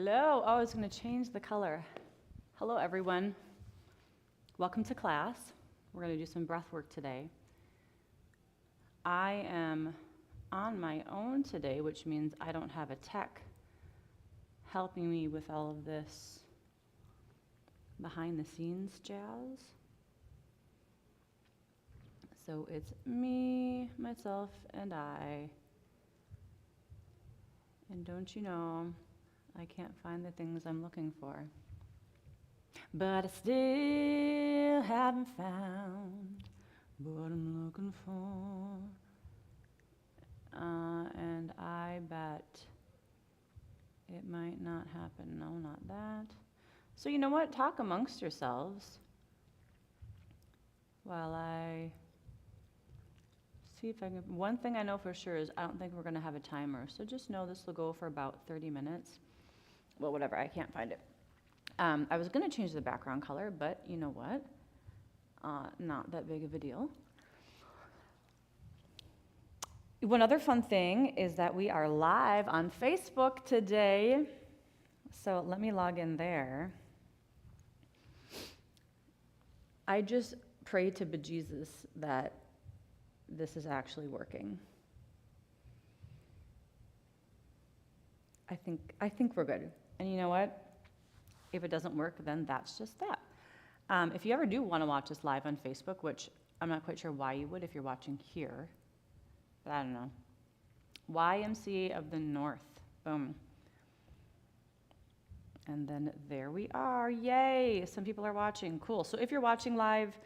Hello. Oh, I was going to change the color. Hello, everyone. Welcome to class. We're going to do some breath work today. I am on my own today, which means I don't have a tech helping me with all of this behind the scenes jazz. So it's me, myself, and I. And don't you know, I can't find the things I'm looking for. But I still haven't found what I'm looking for. And I bet it might not happen. No, not that. So you know what? Talk amongst yourselves while I see if I can. One thing I know for sure is I don't think we're going to have a timer. So just know this will go for about 30 minutes. Well, whatever. I can't find it. I was going to change the background color, but you know what? Not that big of a deal. One other fun thing is that we are live on Facebook today. So let me log in there. I just pray to bejesus that this is actually working. I think we're good. And you know what? If it doesn't work, then that's just that. If you ever do want to watch us live on Facebook, which I'm not quite sure why you would if you're watching here, but I don't know. YMCA of the North. Boom. And then there we are. Yay! Some people are watching. Cool. So if you're watching live,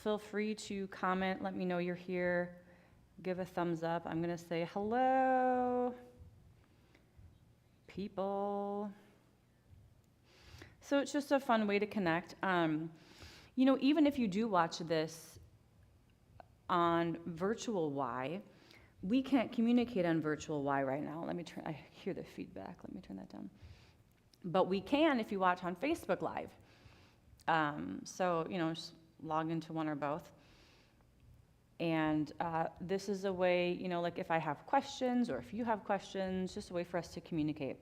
feel free to comment. Let me know you're here. Give a thumbs up. I'm going to say hello, people. So it's just a fun way to connect. You know, even if you do watch this on virtual Y, we can't communicate on virtual Y right now. I hear the feedback. Let me turn that down. But we can if you watch on Facebook Live. So, you know, just log into one or both. And this is a way, you know, like if I have questions or if you have questions, just a way for us to communicate.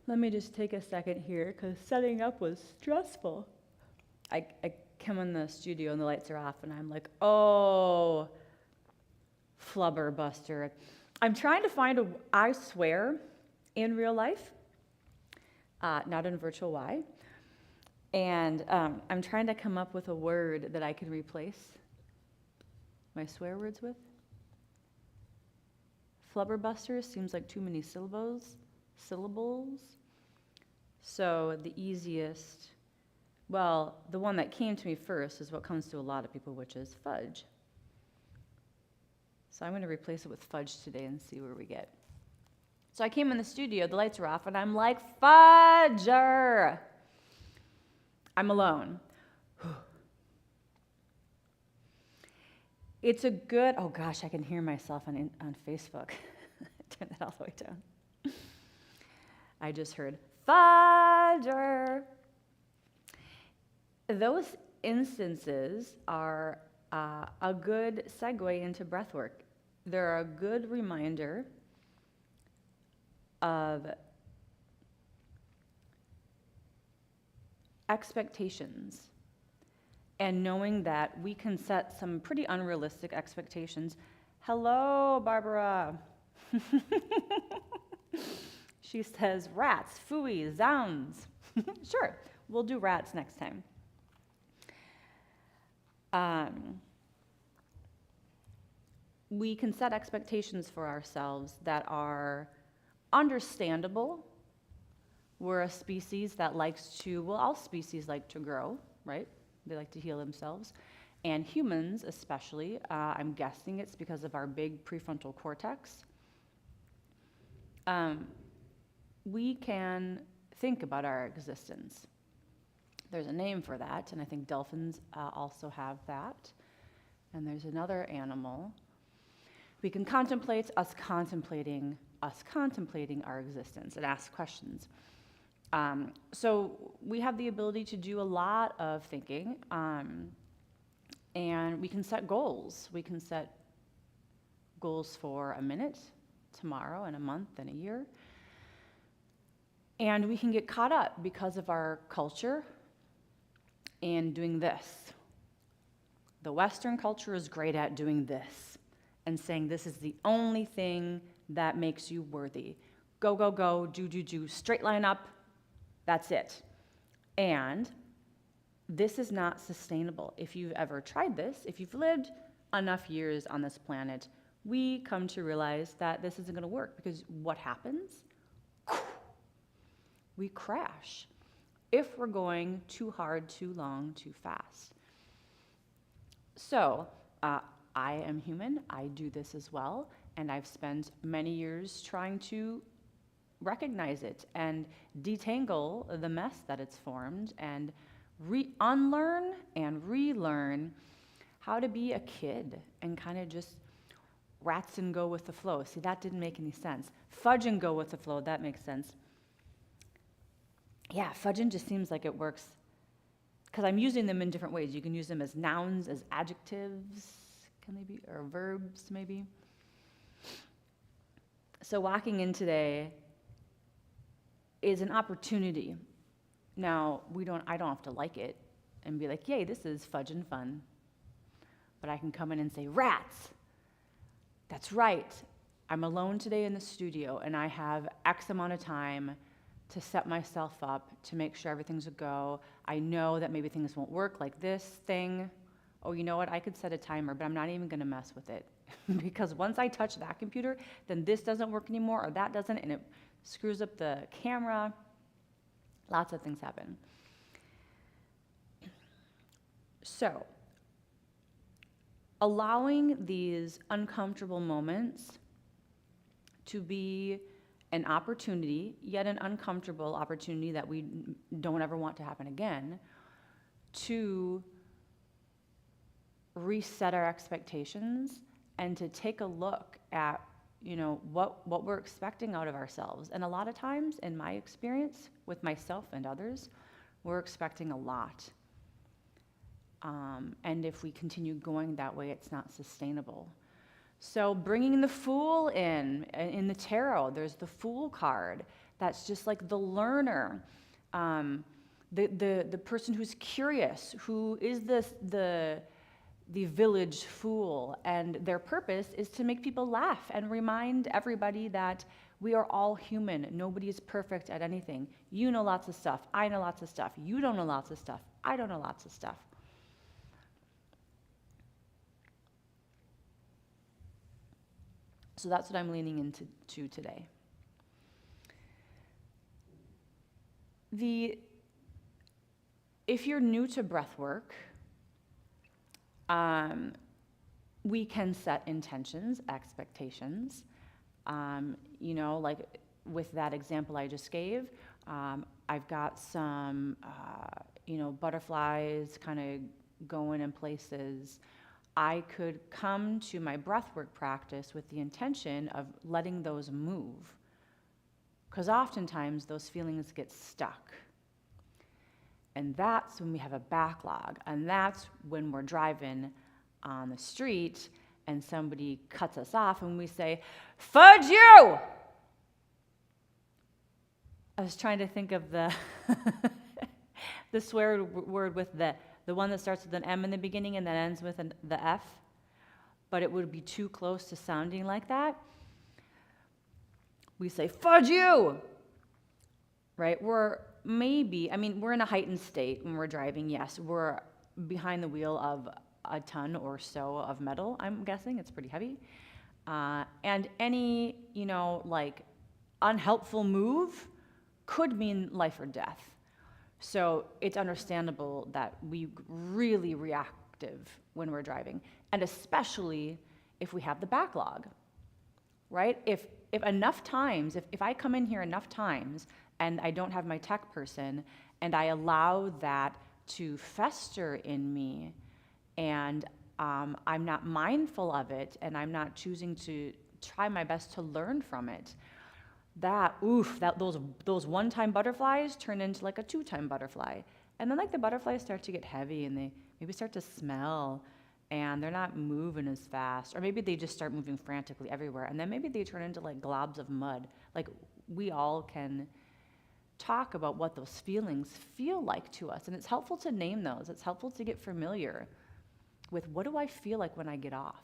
Let me just take a second here because setting up was stressful. I come in the studio and the lights are off and I'm like, oh, flubber buster. I'm trying to find I swear in real life, not in virtual Y. And I'm trying to come up with a word that I can replace my swear words with. Flubberbuster seems like too many syllables. So the easiest, well, the one that came to me first is what comes to a lot of people, which is fudge. So I'm going to replace it with fudge today and see where we get. So I came in the studio, the lights were off, and I'm like, fudger! I'm alone. It's a good, oh gosh, I can hear myself on Facebook. Turn that all the way down. I just heard, fudger. Those instances are a good segue into breathwork. They're a good reminder of expectations and knowing that we can set some pretty unrealistic expectations. Hello, Barbara. She says, rats, phooey, zounds. Sure, we'll do rats next time. We can set expectations for ourselves that are understandable. We're a species that likes to, well, all species like to grow, right? They like to heal themselves. And humans especially, I'm guessing it's because of our big prefrontal cortex. We can think about our existence. There's a name for that, and I think dolphins also have that. And there's another animal. We can contemplate us contemplating our existence and ask questions. So we have the ability to do a lot of thinking, and we can set goals. We can set goals for a minute, tomorrow and a month and a year. And we can get caught up because of our culture in doing this. The Western culture is great at doing this and saying this is the only thing that makes you worthy. Go, go, go, do, straight line up, that's it. And this is not sustainable. If you've ever tried this, if you've lived enough years on this planet, we come to realize that this isn't gonna work, because what happens? We crash if we're going too hard, too long, too fast. So, I am human, I do this as well, and I've spent many years trying to recognize it and detangle the mess that it's formed and unlearn and relearn how to be a kid and kind of just rats and go with the flow. See, that didn't make any sense. Fudge and go with the flow, that makes sense. Yeah, fudging just seems like it works because I'm using them in different ways. You can use them as nouns, as adjectives, can they be, or verbs maybe. So walking in today is an opportunity. Now, I don't have to like it and be like, yay, this is fudge and fun. But I can come in and say, rats. That's right. I'm alone today in the studio and I have X amount of time to set myself up to make sure everything's a go. I know that maybe things won't work like this thing. Oh, you know what? I could set a timer, but I'm not even gonna mess with it. Because once I touch that computer, then this doesn't work anymore or that doesn't, and it screws up the camera. Lots of things happen. So, allowing these uncomfortable moments to be an opportunity, yet an uncomfortable opportunity that we don't ever want to happen again, to reset our expectations and to take a look at, what we're expecting out of ourselves. And a lot of times, in my experience with myself and others, we're expecting a lot. And if we continue going that way, it's not sustainable. So bringing the Fool in the tarot, there's the Fool card. That's just like the learner, the person who's curious, who is the village fool, and their purpose is to make people laugh and remind everybody that we are all human. Nobody is perfect at anything. You know lots of stuff. I know lots of stuff. You don't know lots of stuff. I don't know lots of stuff. So that's what I'm leaning into today. If you're new to breathwork, we can set intentions, expectations. Like with that example I just gave, I've got some, butterflies kind of going in places. I could come to my breathwork practice with the intention of letting those move, because oftentimes those feelings get stuck. And that's when we have a backlog, and that's when we're driving on the street and somebody cuts us off and we say, fudge you! I was trying to think of the the swear word with the one that starts with an M in the beginning and then ends with the F, but it would be too close to sounding like that. We say, fudge you! Right? We're in a heightened state when we're driving, yes. We're behind the wheel of a ton or so of metal, I'm guessing. It's pretty heavy. And any, unhelpful move could mean life or death. So it's understandable that we really reactive when we're driving, and especially if we have the backlog, right? If enough times, if I come in here enough times and I don't have my tech person and I allow that to fester in me and I'm not mindful of it and I'm not choosing to try my best to learn from it, those one-time butterflies turn into like a two-time butterfly. And then the butterflies start to get heavy and they maybe start to smell. and they're not moving as fast, or maybe they just start moving frantically everywhere, and then maybe they turn into like globs of mud. Like, we all can talk about what those feelings feel like to us, and it's helpful to name those. It's helpful to get familiar with, what do I feel like when I get off?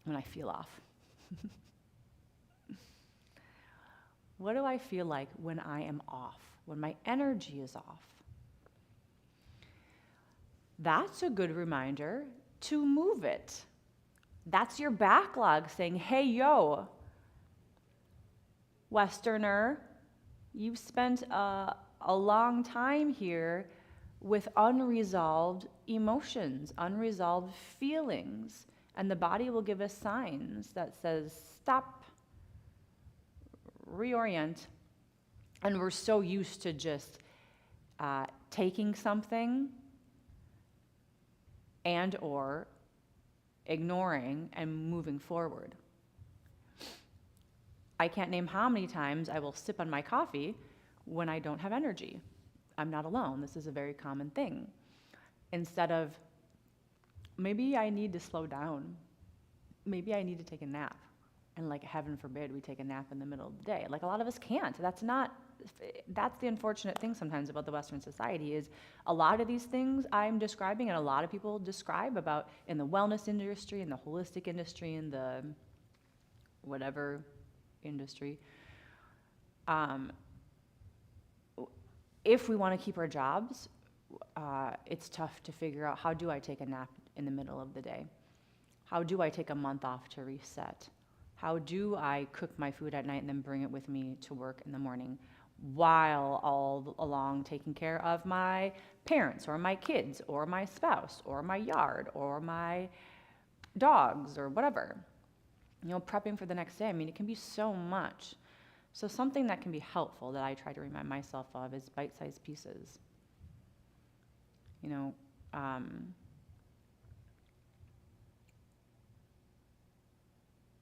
When I feel off. What do I feel like when I am off? When my energy is off? That's a good reminder to move it. That's your backlog saying, hey, yo, Westerner, you've spent a long time here with unresolved emotions, unresolved feelings, and the body will give us signs that says, stop, reorient. And we're so used to just taking something and or ignoring and moving forward. I can't name how many times I will sip on my coffee when I don't have energy. I'm not alone. This is a very common thing. Instead of, maybe I need to slow down. Maybe I need to take a nap. And like, heaven forbid we take a nap in the middle of the day. Like, a lot of us can't. That's the unfortunate thing sometimes about the Western society, is a lot of these things I'm describing, and a lot of people describe about in the wellness industry, in the holistic industry, in the whatever industry. If we want to keep our jobs, it's tough to figure out, how do I take a nap in the middle of the day? How do I take a month off to reset? How do I cook my food at night and then bring it with me to work in the morning, while all along taking care of my parents or my kids or my spouse or my yard or my dogs or whatever? You know, prepping for the next day. I mean, it can be so much. So something that can be helpful that I try to remind myself of is bite-sized pieces. You know,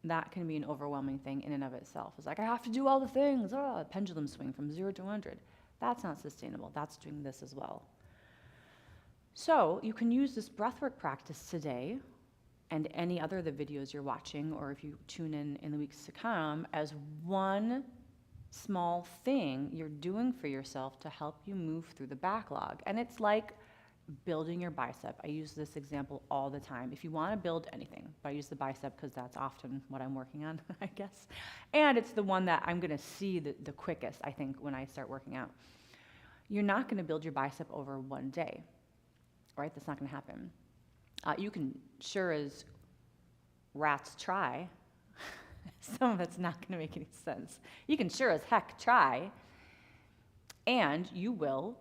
that can be an overwhelming thing in and of itself. It's like, I have to do all the things. Oh, pendulum swing from 0 to 100. That's not sustainable. That's doing this as well. So you can use this breathwork practice today and any other of the videos you're watching, or if you tune in the weeks to come, as one small thing you're doing for yourself to help you move through the backlog. And it's like building your bicep. I use this example all the time. If you want to build anything, but I use the bicep because that's often what I'm working on, I guess. And it's the one that I'm going to see the quickest, I think, when I start working out. You're not going to build your bicep over one day, right? That's not going to happen. You can sure as rats try. Some of it's not going to make any sense. You can sure as heck try, and you will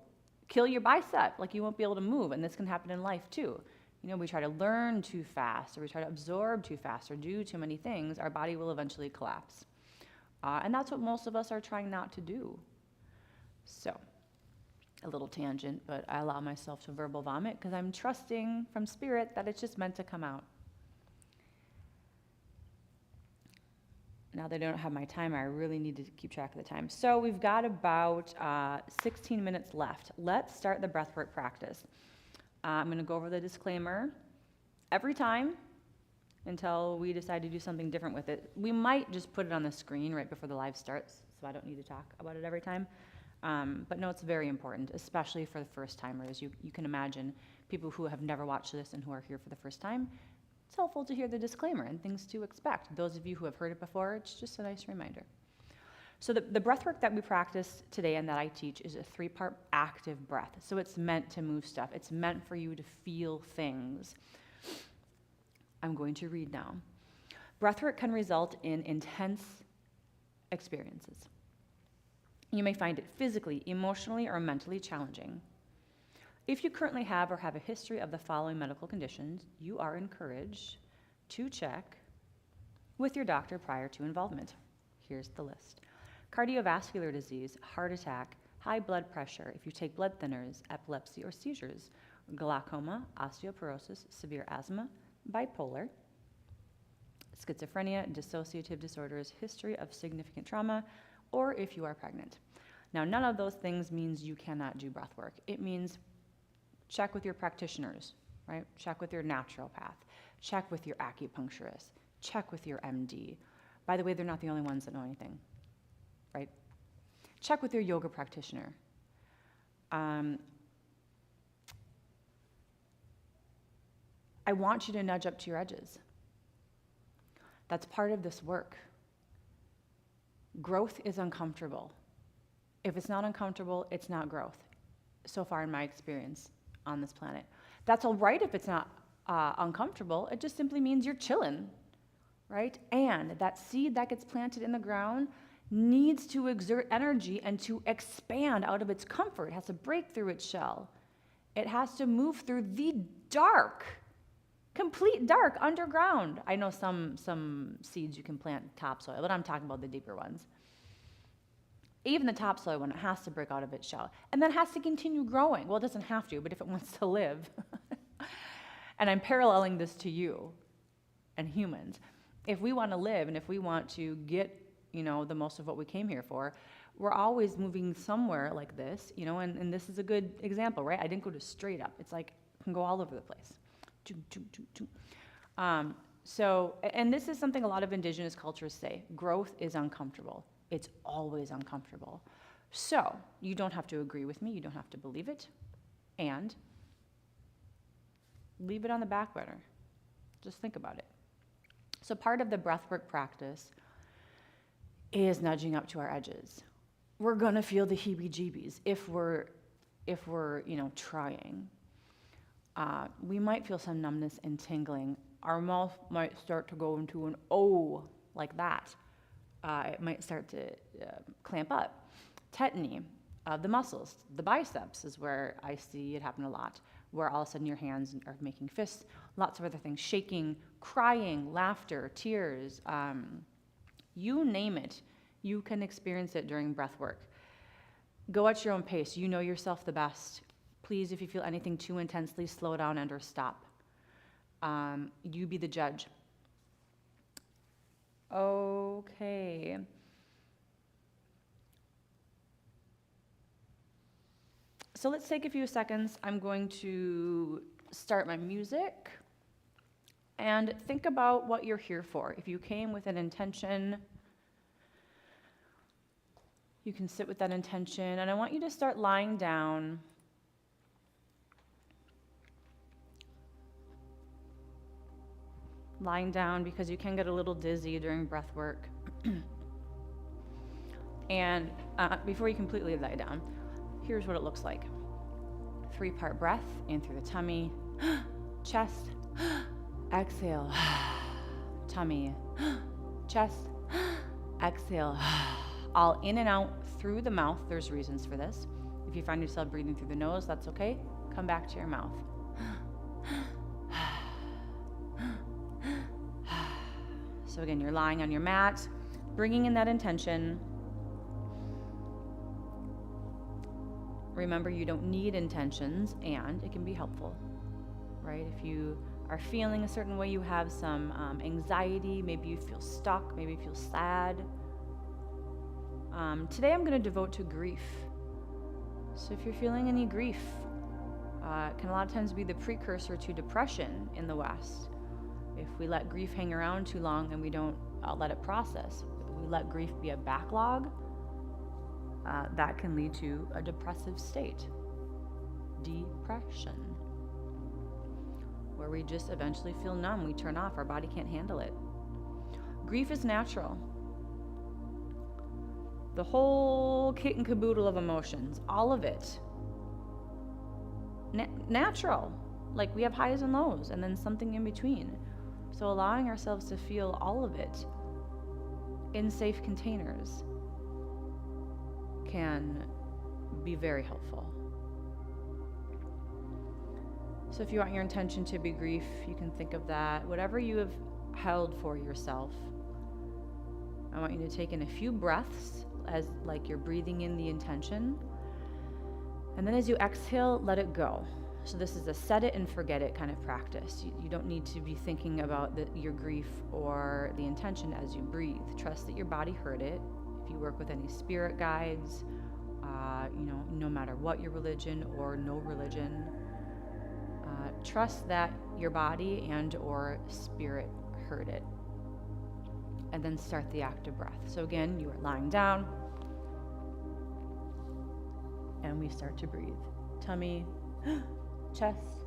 kill your bicep. Like, you won't be able to move, and this can happen in life too. You know, we try to learn too fast, or we try to absorb too fast, or do too many things, our body will eventually collapse. And that's what most of us are trying not to do. So, a little tangent, but I allow myself to verbal vomit because I'm trusting from spirit that it's just meant to come out. Now that I don't have my timer, I really need to keep track of the time. So we've got about 16 minutes left. Let's start the breathwork practice. I'm going to go over the disclaimer every time until we decide to do something different with it. We might just put it on the screen right before the live starts, so I don't need to talk about it every time. But no, it's very important, especially for the first timers. You can imagine people who have never watched this and who are here for the first time. It's helpful to hear the disclaimer and things to expect. Those of you who have heard it before, it's just a nice reminder. So the breath work that we practice today and that I teach is a 3-part active breath. So it's meant to move stuff. It's meant for you to feel things. I'm going to read now. Breathwork can result in intense experiences. You may find it physically, emotionally, or mentally challenging. If you currently have or have a history of the following medical conditions, you are encouraged to check with your doctor prior to involvement. Here's the list. Cardiovascular disease, heart attack, high blood pressure, if you take blood thinners, epilepsy or seizures, glaucoma, osteoporosis, severe asthma, bipolar, schizophrenia, dissociative disorders, history of significant trauma, or if you are pregnant. Now, none of those things means you cannot do breath work. It means check with your practitioners, right? Check with your naturopath. Check with your acupuncturist. Check with your MD. By the way, they're not the only ones that know anything, right? Check with your yoga practitioner. I want you to nudge up to your edges. That's part of this work. Growth is uncomfortable. If it's not uncomfortable, it's not growth, so far in my experience on this planet. That's all right if it's not uncomfortable. It just simply means you're chilling, right? And that seed that gets planted in the ground needs to exert energy and to expand out of its comfort. It has to break through its shell. It has to move through the dark, complete dark underground. I know some seeds you can plant topsoil, but I'm talking about the deeper ones. Even the topsoil one, it has to break out of its shell. And then it has to continue growing. Well, it doesn't have to, but if it wants to live. And I'm paralleling this to you and humans. If we want to live and if we want to get, the most of what we came here for, we're always moving somewhere like this, and this is a good example, right? I didn't go to straight up. It's like, it can go all over the place. And this is something a lot of indigenous cultures say. Growth is uncomfortable. It's always uncomfortable. So you don't have to agree with me. You don't have to believe it. And leave it on the back burner. Just think about it. So part of the breathwork practice is nudging up to our edges. We're going to feel the heebie-jeebies if we're trying. We might feel some numbness and tingling. Our mouth might start to go into an O like that. It might start to clamp up. Tetany of the muscles. The biceps is where I see it happen a lot, where all of a sudden your hands are making fists, lots of other things, shaking, crying, laughter, tears, you name it. You can experience it during breath work. Go at your own pace. You know yourself the best. Please, if you feel anything too intensely, slow down and or stop. You be the judge. Okay. So let's take a few seconds. I'm going to start my music and think about what you're here for. If you came with an intention, you can sit with that intention. And I want you to start lying down. Lying down because you can get a little dizzy during breath work. And before you completely lie down, here's what it looks like. 3-part breath in through the tummy, chest, exhale, tummy, chest, exhale, all in and out through the mouth. There's reasons for this. If you find yourself breathing through the nose, that's okay. Come back to your mouth. So again, you're lying on your mat, bringing in that intention. Remember, you don't need intentions, and it can be helpful, right? If you are feeling a certain way, you have some anxiety, maybe you feel stuck, maybe you feel sad. Today I'm going to devote to grief. So if you're feeling any grief, it can a lot of times be the precursor to depression in the West. If we let grief hang around too long and we don't let it process, if we let grief be a backlog, that can lead to a depressive state, depression, where we just eventually feel numb, we turn off, our body can't handle it. Grief is natural. The whole kit and caboodle of emotions, all of it, natural. Like we have highs and lows and then something in between. So allowing ourselves to feel all of it in safe containers can be very helpful. So if you want your intention to be grief, you can think of that. Whatever you have held for yourself, I want you to take in a few breaths as like you're breathing in the intention. And then as you exhale, let it go. So this is a set it and forget it kind of practice. You don't need to be thinking about your grief or the intention as you breathe. Trust that your body heard it. If you work with any spirit guides, no matter what your religion or no religion, Trust that your body and or spirit heard it. And then start the active breath. So again, you are lying down, and we start to breathe. Tummy, chest,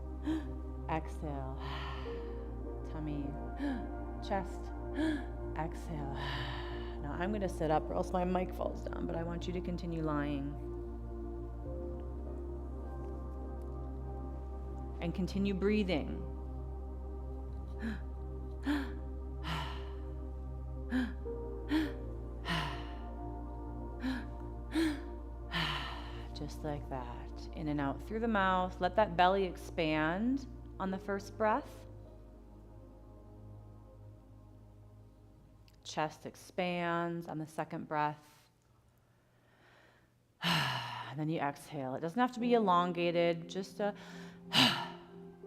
exhale. Tummy, chest, exhale. Now I'm gonna sit up or else my mic falls down, but I want you to continue lying. And continue breathing. Just like that. In and out through the mouth. Let that belly expand on the first breath. Chest expands on the second breath. And then you exhale. It doesn't have to be elongated, just a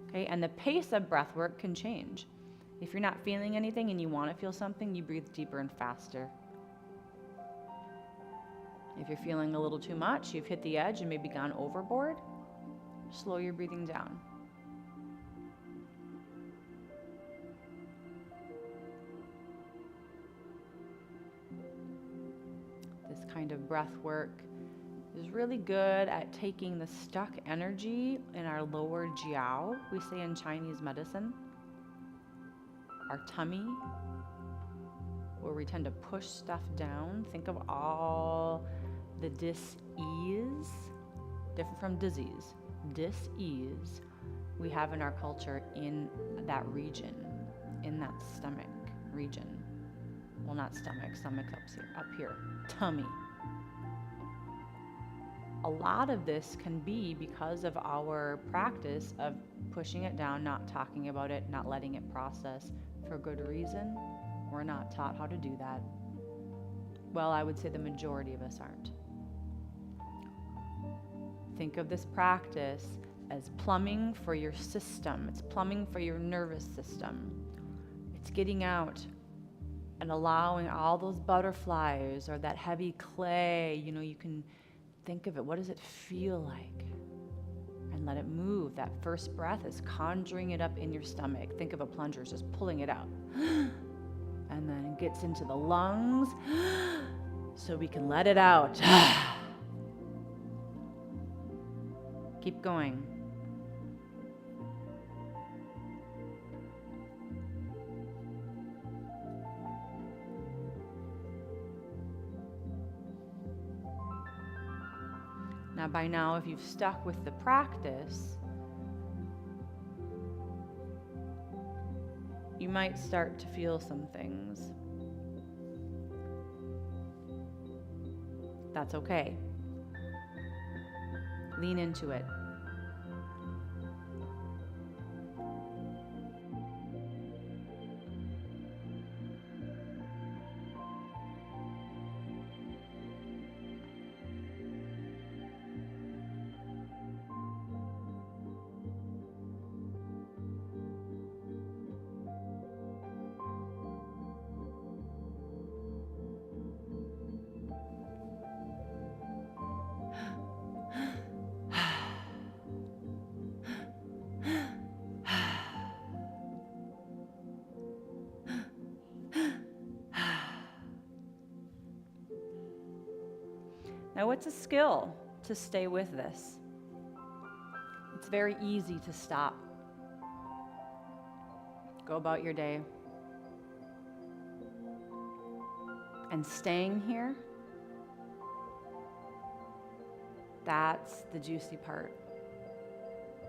okay, and the pace of breath work can change. If you're not feeling anything and you want to feel something, you breathe deeper and faster. If you're feeling a little too much, you've hit the edge and maybe gone overboard, slow your breathing down. This kind of breath work is really good at taking the stuck energy in our lower jiao, we say in Chinese medicine, our tummy, where we tend to push stuff down. Think of all the dis-ease, different from disease, dis-ease we have in our culture in that region, in that stomach region. Well, not stomach, stomach's up here, tummy. A lot of this can be because of our practice of pushing it down, not talking about it, not letting it process for good reason. We're not taught how to do that. Well, I would say the majority of us aren't. Think of this practice as plumbing for your system. It's plumbing for your nervous system. It's getting out and allowing all those butterflies or that heavy clay, you can think of it. What does it feel like? And let it move. That first breath is conjuring it up in your stomach. Think of a plunger, it's just pulling it out. And then it gets into the lungs so we can let it out. Keep going. Now, by now, if you've stuck with the practice, you might start to feel some things. That's okay. Lean into it. Now, it's a skill to stay with this. It's very easy to stop. Go about your day. And staying here, that's the juicy part.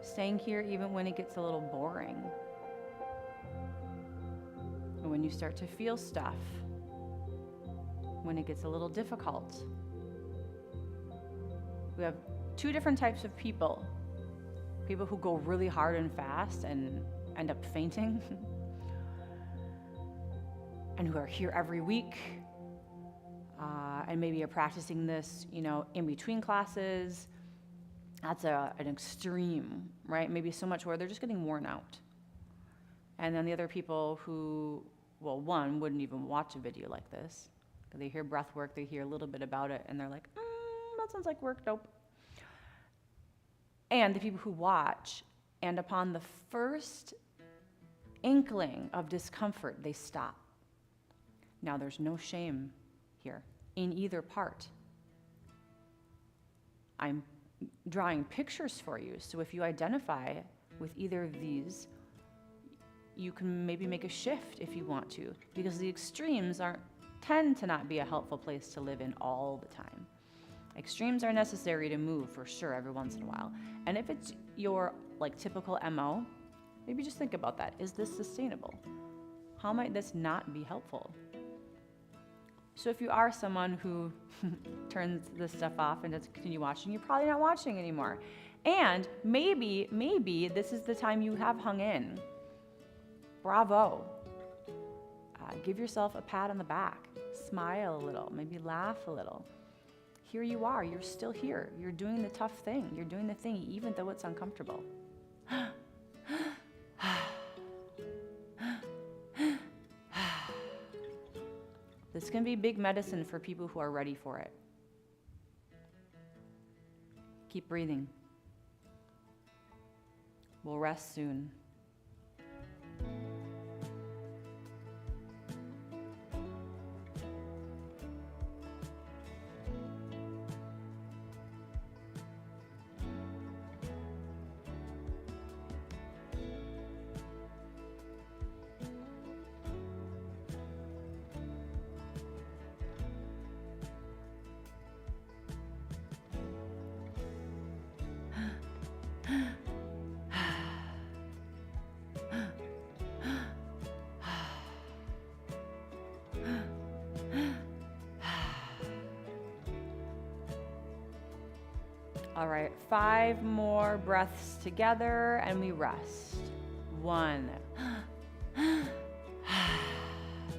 Staying here even when it gets a little boring. And when you start to feel stuff. When it gets a little difficult. We have two different types of people. People who go really hard and fast and end up fainting. And who are here every week. And maybe are practicing this, in between classes. That's an extreme, right? Maybe so much where they're just getting worn out. And then the other people who, well, one, wouldn't even watch a video like this. They hear breath work, they hear a little bit about it, and they're like, that sounds like work, nope. And the people who watch And upon the first inkling of discomfort, they stop. Now, there's no shame here in either part. I'm drawing pictures for you, so if you identify with either of these, you can maybe make a shift if you want to, because the extremes tend to not be a helpful place to live in all the time. Extremes are necessary to move for sure every once in a while. And if it's your typical MO, maybe just think about that. Is this sustainable? How might this not be helpful? So if you are someone who turns this stuff off and doesn't continue watching, you're probably not watching anymore. And maybe this is the time you have hung in. Bravo. Give yourself a pat on the back. Smile a little, maybe laugh a little. Here you are, you're still here. You're doing the tough thing. You're doing the thing even though it's uncomfortable. This can be big medicine for people who are ready for it. Keep breathing. We'll rest soon. All right, 5 more breaths together and we rest. 1,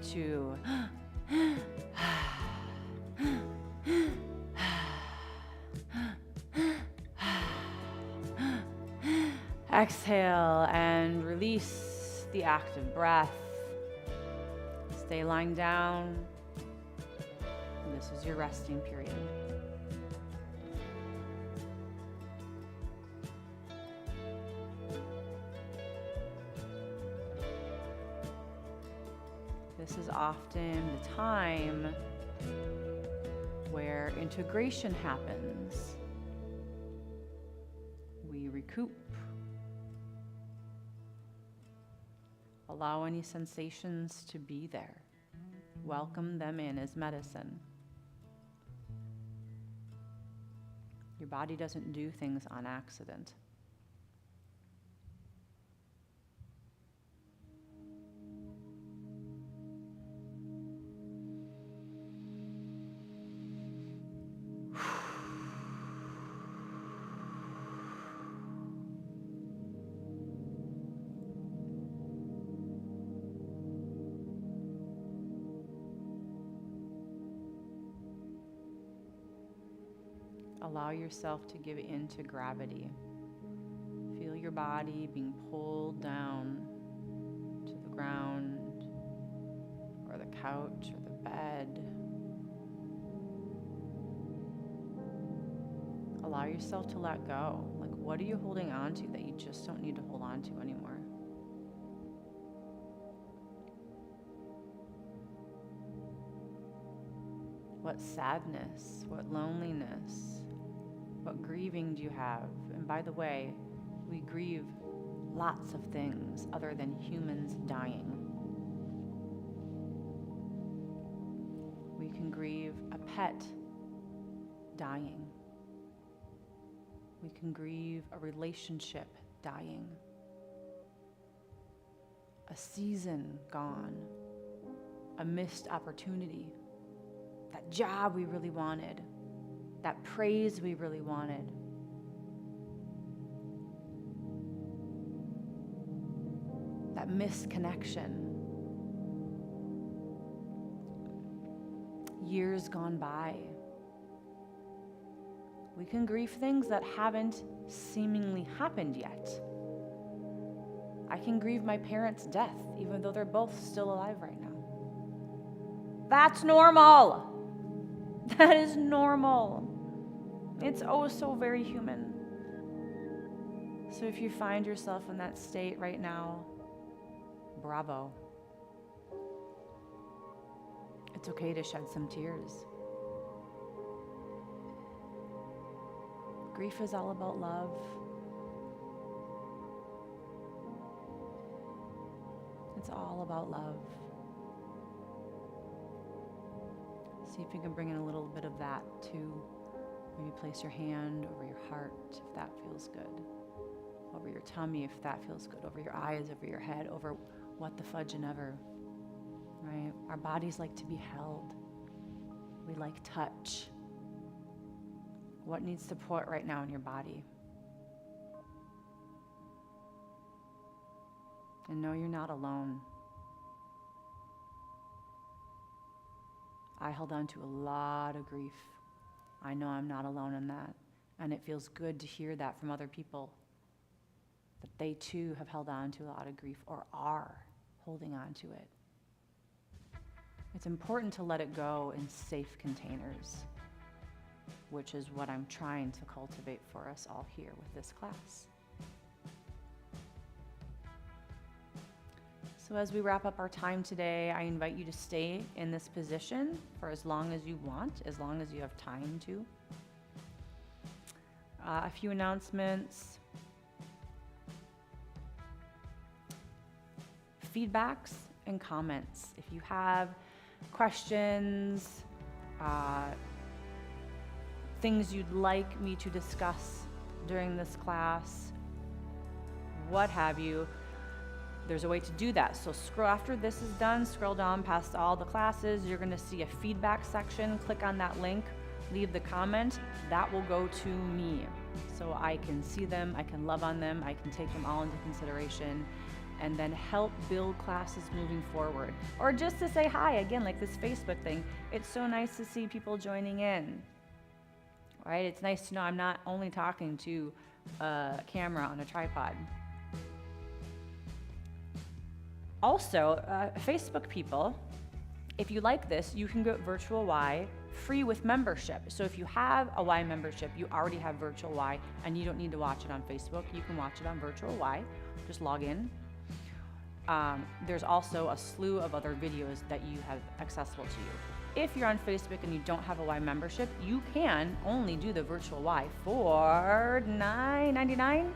2, exhale and release the active breath. Stay lying down. This is your resting period. This is often the time where integration happens. We recoup. Allow any sensations to be there. Welcome them in as medicine. Your body doesn't do things on accident. Allow yourself to give in to gravity. Feel your body being pulled down to the ground or the couch or the bed. Allow yourself to let go. Like, what are you holding on to that you just don't need to hold on to anymore? What sadness, what loneliness, what grieving do you have? And by the way, we grieve lots of things other than humans dying. We can grieve a pet dying. We can grieve a relationship dying. A season gone. A missed opportunity. That job we really wanted. That praise we really wanted. That missed connection. Years gone by. We can grieve things that haven't seemingly happened yet. I can grieve my parents' death, even though they're both still alive right now. That's normal. That is normal. It's oh so very human. So if you find yourself in that state right now, bravo. It's okay to shed some tears. Grief is all about love. It's all about love. See if you can bring in a little bit of that too. Maybe place your hand over your heart if that feels good. Over your tummy if that feels good. Over your eyes, over your head, over what the fudge and ever. Right? Our bodies like to be held. We like touch. What needs support right now in your body? And know you're not alone. I held on to a lot of grief. I know I'm not alone in that. And it feels good to hear that from other people, that they too have held on to a lot of grief or are holding on to it. It's important to let it go in safe containers, which is what I'm trying to cultivate for us all here with this class. So as we wrap up our time today, I invite you to stay in this position for as long as you want, as long as you have time to. A few announcements. Feedbacks and comments. If you have questions, things you'd like me to discuss during this class, what have you, there's a way to do that. So after this is done, scroll down past all the classes. You're going to see a feedback section. Click on that link, leave the comment. That will go to me. So I can see them, I can love on them, I can take them all into consideration, and then help build classes moving forward. Or just to say hi, again, like this Facebook thing. It's so nice to see people joining in, right? It's nice to know I'm not only talking to a camera on a tripod. Also, Facebook people, if you like this, you can get Virtual Y free with membership. So if you have a Y membership, you already have Virtual Y, and you don't need to watch it on Facebook. You can watch it on Virtual Y. Just log in. There's also a slew of other videos that you have accessible to you. If you're on Facebook and you don't have a Y membership, you can only do the Virtual Y for $9.99.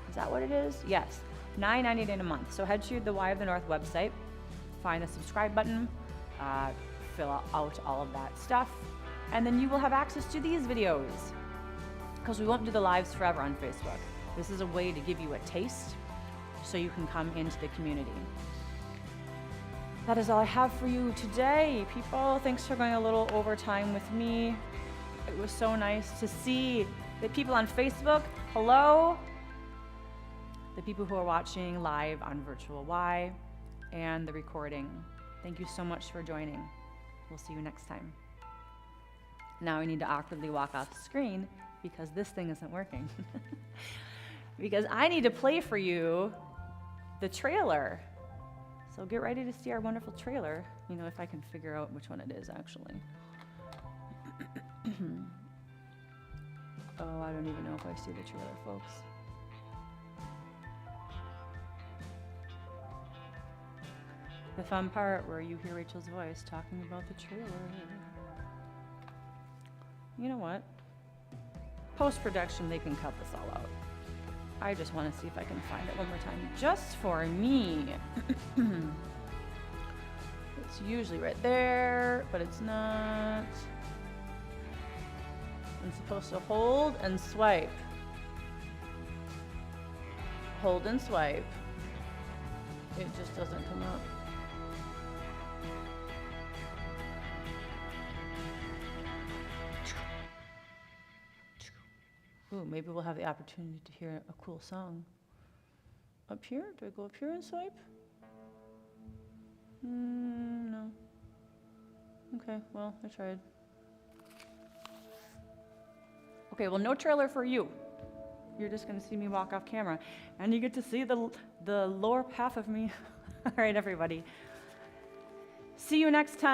Is that what it is? Yes. $9.99 a month. So head to the Y of the North website, find the subscribe button, fill out all of that stuff, and then you will have access to these videos, because we won't do the lives forever on Facebook. This is a way to give you a taste so you can come into the community. That is all I have for you today, people. Thanks for going a little overtime with me. It was so nice to see the people on Facebook. Hello. The people who are watching live on Virtual Y and the recording. Thank you so much for joining. We'll see you next time. Now I need to awkwardly walk off the screen because this thing isn't working. Because I need to play for you the trailer. So get ready to see our wonderful trailer. You know, if I can figure out which one it is, actually. Oh, I don't even know if I see the trailer, folks. The fun part where you hear Rachel's voice talking about the trailer. You know what? Post-production, they can cut this all out. I just want to see if I can find it one more time, just for me. It's usually right there, but it's not. I'm supposed to hold and swipe. Hold and swipe. It just doesn't come up. Ooh, maybe we'll have the opportunity to hear a cool song. Up here? Do I go up here and swipe? No. Okay, well, I tried. Okay, well, no trailer for you. You're just going to see me walk off camera, and you get to see the lower half of me. All right, everybody. See you next time.